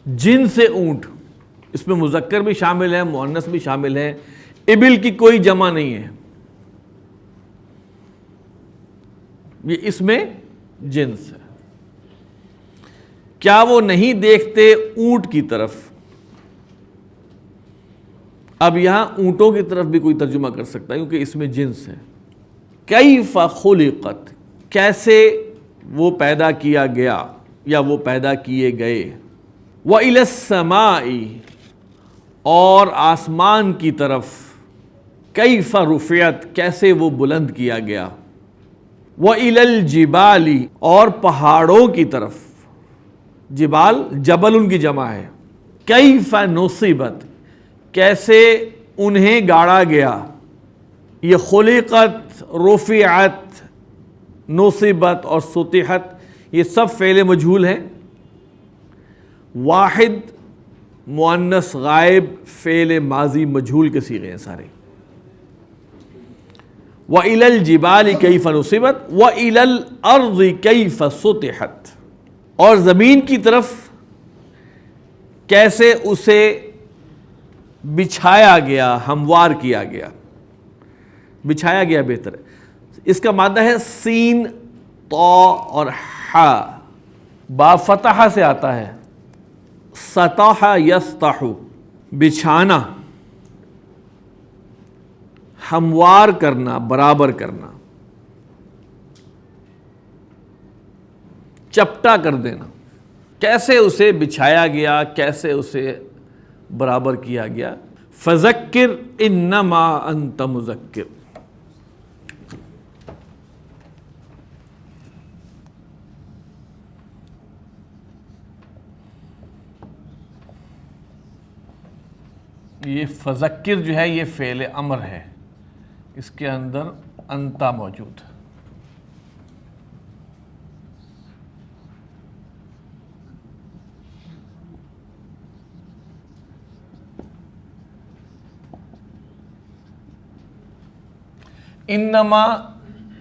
جنس اونٹ، اس میں مذکر بھی شامل ہے مؤنث بھی شامل ہے. ابل کی کوئی جمع نہیں ہے، یہ اس میں جنس ہے. کیا وہ نہیں دیکھتے اونٹ کی طرف؟ اب یہاں اونٹوں کی طرف بھی کوئی ترجمہ کر سکتا ہے کیونکہ اس میں جنس ہے. کیف خلقت، کیسے وہ پیدا کیا گیا یا وہ پیدا کیے گئے. وَإِلَى السَّمَاءِ، اور آسمان کی طرف. کیف رفعت، کیسے وہ بلند کیا گیا. وَإِلَى الْجِبَالِ، اور پہاڑوں کی طرف. جبال جبل ان کی جمع ہے. کیف نصبت، کیسے انہیں گاڑا گیا. یہ خلقت، رفعت، نصبت اور سطحت یہ سب فعل مجہول ہیں. واحد مؤنث غائب فعل ماضی مجہول کے صیغے ہیں سارے. وَإِلَى الْجِبَالِ كَيْفَ نُصِبَتْ وَإِلَى الْأَرْضِ كَيْفَ سُطِحَتْ، اور زمین کی طرف کیسے اسے بچھایا گیا، ہموار کیا گیا. بچھایا گیا بہتر ہے. اس کا مادہ ہے سین، طا اور حا. با فتح سے آتا ہے. سطح یسطح، بچھانا، ہموار کرنا، برابر کرنا، چپٹا کر دینا. کیسے اسے بچھایا گیا، کیسے اسے برابر کیا گیا. فذکر انما انت مذکر. یہ فذکر جو ہے یہ فعل امر ہے، اس کے اندر انتا موجود ہے. انما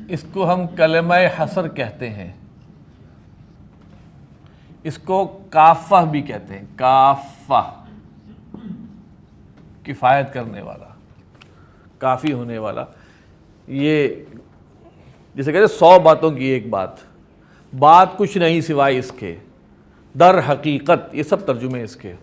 اس کو ہم کلمہ حصر کہتے ہیں، اس کو کافہ بھی کہتے ہیں. کافہ کفایت کرنے والا، کافی ہونے والا. یہ جیسے کہتے ہیں 100 باتوں کی ایک بات، بات کچھ نہیں سوائے اس کے، در حقیقت، یہ سب ترجمے اس کے.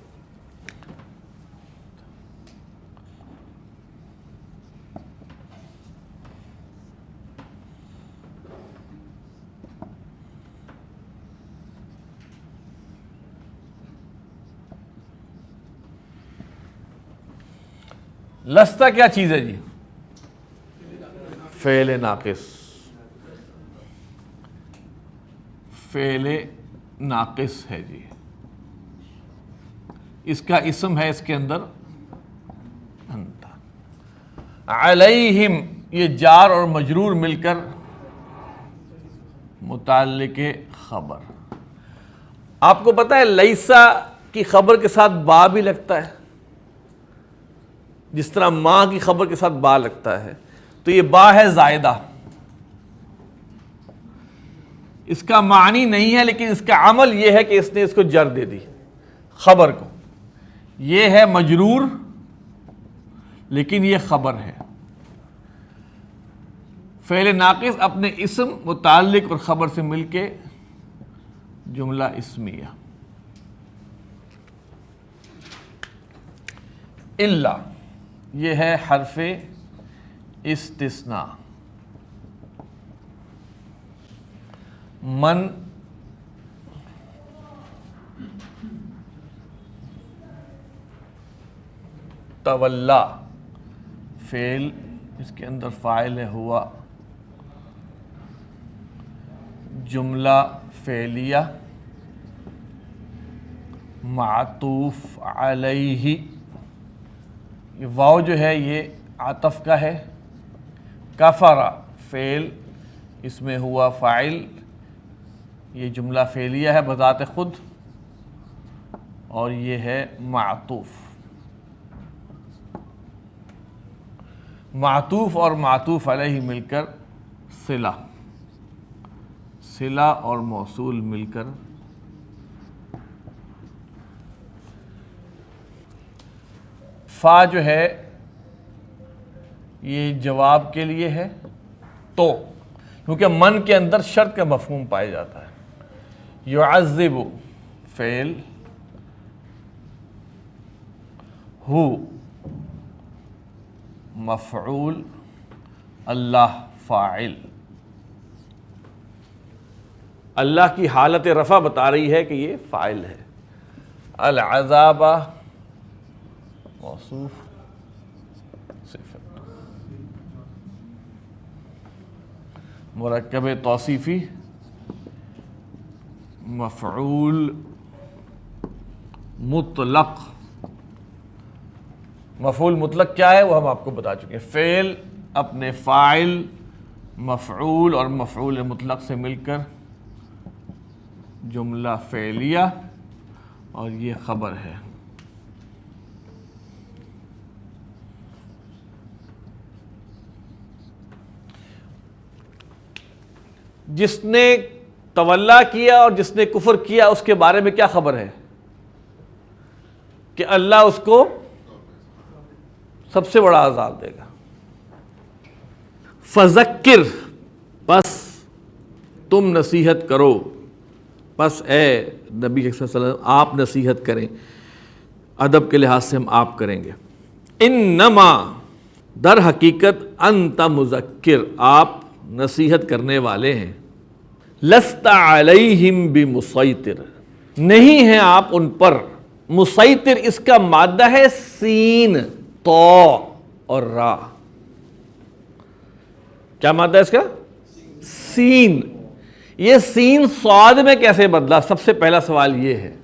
لستا کیا چیز ہے جی؟ فعل ناقص. فعل ناقص ہے جی. اس کا اسم ہے اس کے اندر انت. علیہم، یہ جار اور مجرور مل کر متعلق خبر. آپ کو پتہ ہے لیسا کی خبر کے ساتھ با بھی لگتا ہے، جس طرح ماں کی خبر کے ساتھ با لگتا ہے. تو یہ با ہے زائدہ. اس کا معنی نہیں ہے لیکن اس کا عمل یہ ہے کہ اس نے اس کو جر دے دی خبر کو. یہ ہے مجرور لیکن یہ خبر ہے. فعل ناقص اپنے اسم، متعلق اور خبر سے مل کے جملہ اسمیہ. الا، یہ ہے حرف استثناء. من تولا، فعل اس کے اندر فاعل ہے ہوا، جملہ فعلیہ معطوف علیہ. یہ واو جو ہے یہ عطف کا ہے. کفر فعل، اس میں ہوا فاعل، یہ جملہ فعلیہ ہے بذات خود، اور یہ ہے معطوف. معطوف اور معطوف علیہ مل کر صلہ، صلہ اور موصول مل کر فا جو ہے یہ جواب کے لیے ہے، تو کیونکہ من کے اندر شرط کا مفہوم پایا جاتا ہے۔ یعذب فعل، ہو مفعول، اللہ فاعل۔ اللہ کی حالت رفع بتا رہی ہے کہ یہ فاعل ہے۔ العذاب موصوف صفت، مرکب توصیفی مفعول مطلق۔ مفعول مطلق کیا ہے وہ ہم آپ کو بتا چکے ہیں، فعل اپنے فاعل مفعول اور مفعول مطلق سے مل کر جملہ فعلیہ، اور یہ خبر ہے۔ جس نے تولا کیا اور جس نے کفر کیا اس کے بارے میں کیا خبر ہے کہ اللہ اس کو سب سے بڑا عذاب دے گا۔ فذکر، پس تم نصیحت کرو، پس اے نبی صلی اللہ علیہ وسلم آپ نصیحت کریں، ادب کے لحاظ سے ہم آپ کریں گے۔ انما، در حقیقت، انت مذکر، آپ نصیحت کرنے والے ہیں۔ لست علیہم بمسیطر، نہیں ہیں آپ ان پر مسیطر، اس کا مادہ ہے سین، تو اور را۔ کیا مادہ ہے اس کا؟ سین۔ یہ سین صاد میں کیسے بدلا؟ سب سے پہلا سوال یہ ہے۔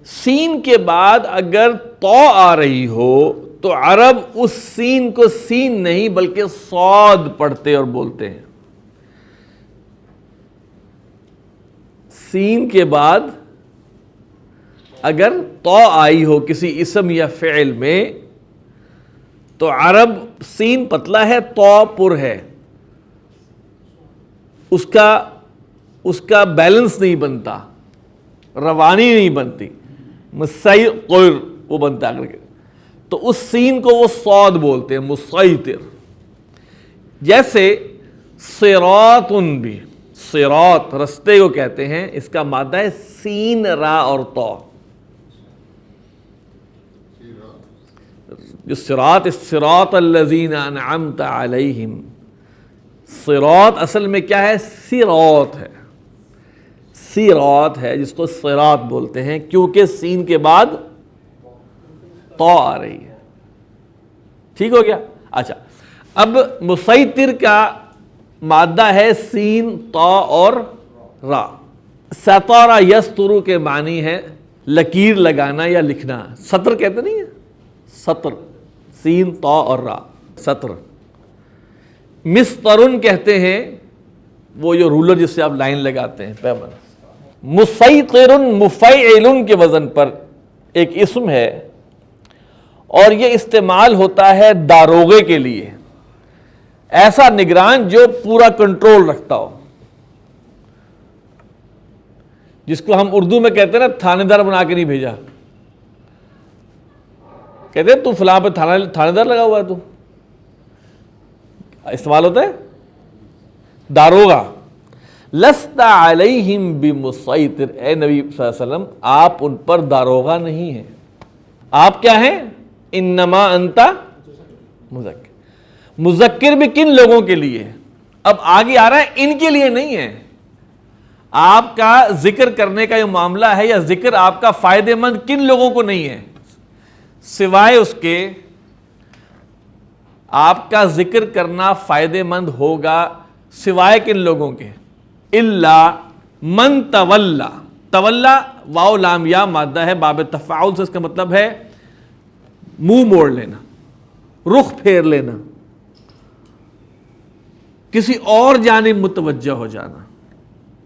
سین کے بعد اگر تو آ رہی ہو تو عرب اس سین کو سین نہیں بلکہ صاد پڑھتے اور بولتے ہیں۔ سین کے بعد اگر تو آئی ہو کسی اسم یا فعل میں تو عرب سین پتلا ہے، تو پر ہے، اس کا بیلنس نہیں بنتا، روانی نہیں بنتی، مسیطر وہ بنتا ہے، تو اس سین کو وہ صاد بولتے ہیں، مسیطر۔ جیسے صراطن بھی، صراط رستے کو کہتے ہیں، اس کا مادہ ہے سین، را اور تو۔ جو صراط، الصراط الذین انعمت علیہم، صراط اصل میں کیا ہے؟ صراط ہے، صراط ہے جس کو صراط بولتے ہیں، کیونکہ سین کے بعد تو آ رہی ہے۔ ٹھیک ہو گیا؟ اچھا، اب مسیطر کا مادہ ہے سین، تو اور را۔ سطر یستر کے معنی ہے لکیر لگانا یا لکھنا، سطر کہتے نہیں ہیں، سطر، سین، تو اور را، سطر۔ مسترن کہتے ہیں وہ جو رولر جس سے آپ لائن لگاتے ہیں، پیمانہ۔ مسیطر مفعل کے وزن پر ایک اسم ہے، اور یہ استعمال ہوتا ہے داروغے کے لیے، ایسا نگران جو پورا کنٹرول رکھتا ہو، جس کو ہم اردو میں کہتے ہیں نا تھانے دار بنا کے نہیں بھیجا، کہتے ہیں تو فلاں پہ تھانے دار لگا ہوا ہے، تو استعمال ہوتا ہے داروغہ۔ لست علیہم بمسیطر، اے نبی صلی اللہ علیہ وسلم آپ ان پر داروغہ نہیں ہیں، آپ کیا ہیں؟ انما انت مذکر۔ مذکر بھی کن لوگوں کے لیے؟ اب آگے آ رہا ہے ان کے لیے نہیں ہے، آپ کا ذکر کرنے کا یہ معاملہ ہے، یا ذکر آپ کا فائدہ مند کن لوگوں کو نہیں ہے؟ سوائے اس کے آپ کا ذکر کرنا فائدہ مند ہوگا سوائے کن لوگوں کے؟ الا من تولا، تولا واو لام یا مادہ ہے باب تفاعل سے، اس کا مطلب ہے منہ موڑ لینا، رخ پھیر لینا، کسی اور جانب متوجہ ہو جانا۔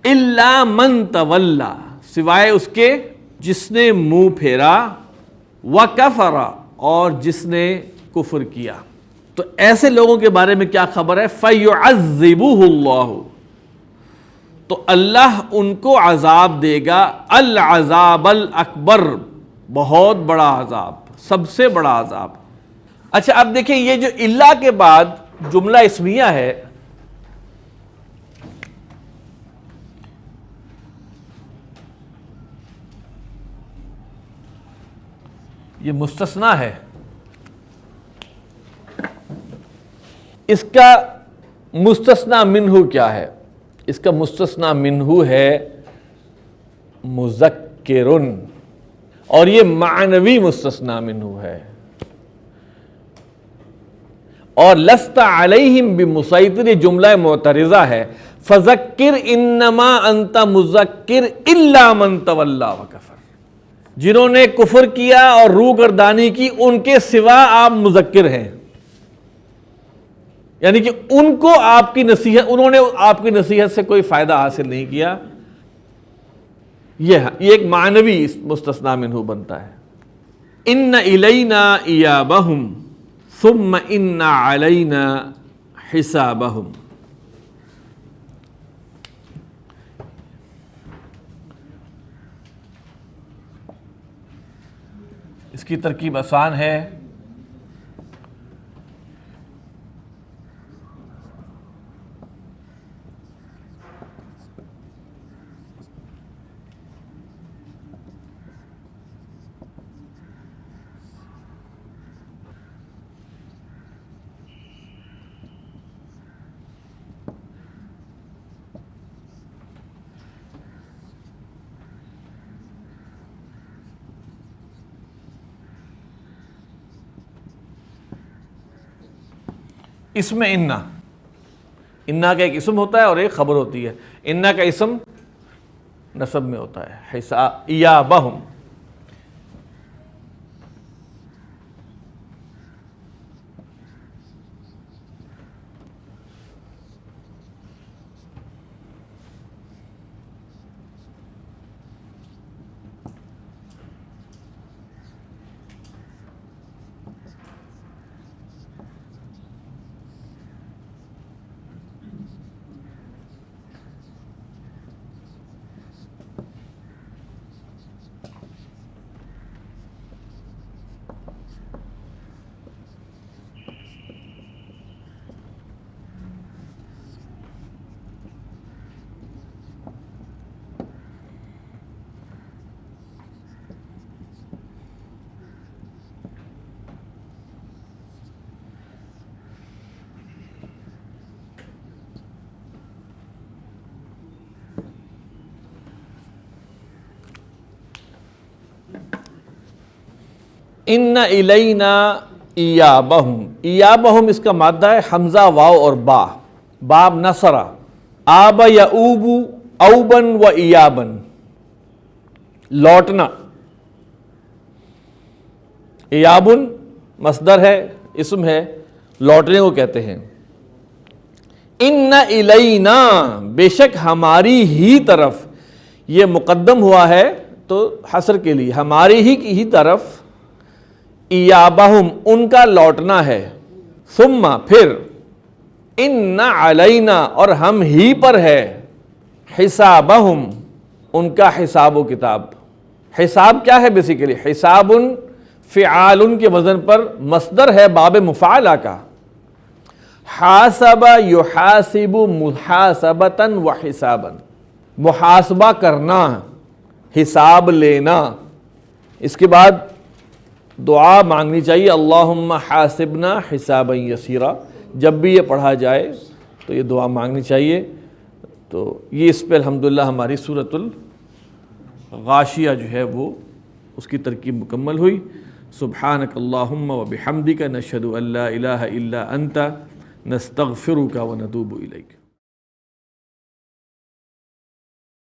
الا من تولا، سوائے اس کے جس نے منہ پھیرا، وَكَفَرَ اور جس نے کفر کیا. تو ایسے لوگوں کے بارے میں کیا خبر ہے؟ فَيُعَذِّبُهُ اللَّهُ تو اللہ ان کو عذاب دے گا، العذاب الاکبر بہت بڑا عذاب، سب سے بڑا عذاب. اچھا اب دیکھیں یہ جو اللہ کے بعد جملہ اسمیہ ہے، یہ مستثنا ہے. اس کا مستثنا منہ کیا ہے؟ اس کا مستثنا منہ ہے مذکرن، اور یہ معنوی مستثنا منہ ہے. اور لست علیہم بمسیطر، یہ جملہ معترضہ ہے. فذکر انما انت مذکر الا من تولی وکفر، جنہوں نے کفر کیا اور روگردانی کی ان کے سوا آپ مذکر ہیں، یعنی کہ ان کو آپ کی نصیحت، انہوں نے آپ کی نصیحت سے کوئی فائدہ حاصل نہیں کیا. یہ ایک معنوی مستثنا منہ بنتا ہے. ان الینا ایابہم ثم ان علینا حسابہم. اس کی ترکیب آسان ہے. اسم انا کا ایک اسم ہوتا ہے اور ایک خبر ہوتی ہے. انا کا اسم نصب میں ہوتا ہے، ایابہم. ان الینا ایابہم، ایابہم اس کا مادہ ہے حمزہ واو اور با. باب نصرہ، آب یعوب اوبن و ایابن، لوٹنا. ایابن مصدر ہے، اسم ہے، لوٹنے کو کہتے ہیں. ان الینا بے شک ہماری ہی طرف، یہ مقدم ہوا ہے تو حصر کے لیے، ہماری ہی طرف ایابہم ان کا لوٹنا ہے. ثم پھر ان علینا اور ہم ہی پر ہے، حسابہم ان کا حساب و کتاب. حساب کیا ہے بیسیکلی؟ حساب فعال کے وزن پر مصدر ہے باب مفعلہ کا. حاسب یحاسب محاسبتا و حسابا، محاسبہ کرنا، حساب لینا. اس کے بعد دعا مانگنی چاہیے، اللہم حاسبنا حسابا یسیرا. جب بھی یہ پڑھا جائے تو یہ دعا مانگنی چاہیے. تو یہ اس پہ الحمدللہ ہماری سورۃ الغاشیہ جو ہے وہ اس کی ترکیب مکمل ہوئی. سبحانک اللہم و بحمدک نشہد ان لا الہ الا انت نستغفرک و نتوب الیک.